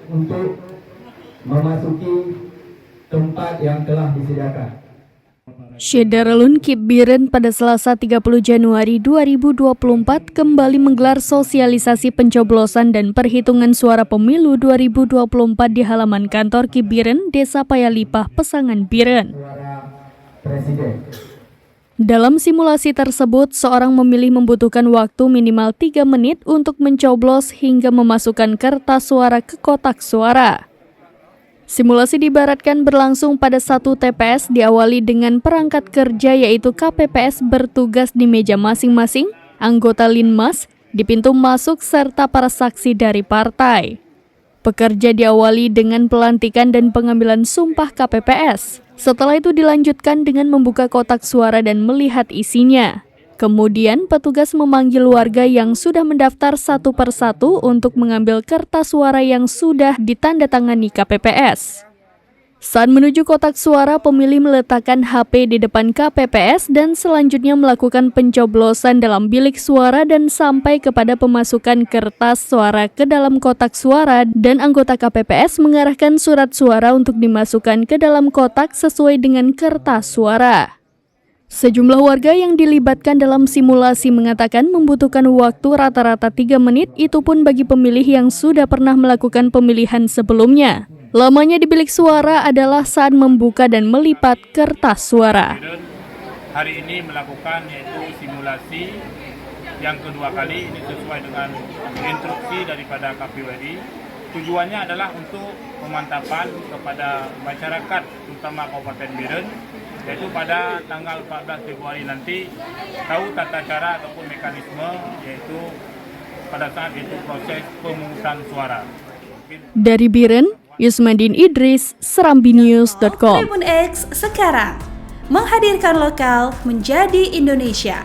untuk memasuki tempat yang telah disediakan. Syederalun Kip Biren pada Selasa 30 Januari 2024 kembali menggelar sosialisasi pencoblosan dan perhitungan suara pemilu 2024 di halaman kantor Kip Biren, Desa Payalipah, Pesangan Biren. Dalam simulasi tersebut, seorang memilih membutuhkan waktu minimal 3 menit untuk mencoblos hingga memasukkan kertas suara ke kotak suara. Simulasi diibaratkan berlangsung pada satu TPS diawali dengan perangkat kerja yaitu KPPS bertugas di meja masing-masing, anggota Linmas, di pintu masuk serta para saksi dari partai. Pekerja diawali dengan pelantikan dan pengambilan sumpah KPPS. Setelah itu dilanjutkan dengan membuka kotak suara dan melihat isinya. Kemudian petugas memanggil warga yang sudah mendaftar satu persatu untuk mengambil kertas suara yang sudah ditandatangani KPPS. Saat menuju kotak suara, pemilih meletakkan HP di depan KPPS dan selanjutnya melakukan pencoblosan dalam bilik suara dan sampai kepada pemasukan kertas suara ke dalam kotak suara dan anggota KPPS mengarahkan surat suara untuk dimasukkan ke dalam kotak sesuai dengan kertas suara. Sejumlah warga yang dilibatkan dalam simulasi mengatakan membutuhkan waktu rata-rata 3 menit, itu pun bagi pemilih yang sudah pernah melakukan pemilihan sebelumnya. Lamanya di bilik suara adalah saat membuka dan melipat kertas suara. Hari ini melakukan yaitu simulasi yang kedua kali, ini sesuai dengan instruksi daripada KPU RI. Tujuannya adalah untuk pemantapan kepada masyarakat, terutama Kabupaten Biren, yaitu pada tanggal 14 Februari nanti tahu tata cara ataupun mekanisme yaitu pada saat itu proses pemungutan suara. Dari Biren, Yusmadin Idris, serambinews.com. Tribun X sekarang menghadirkan lokal menjadi Indonesia.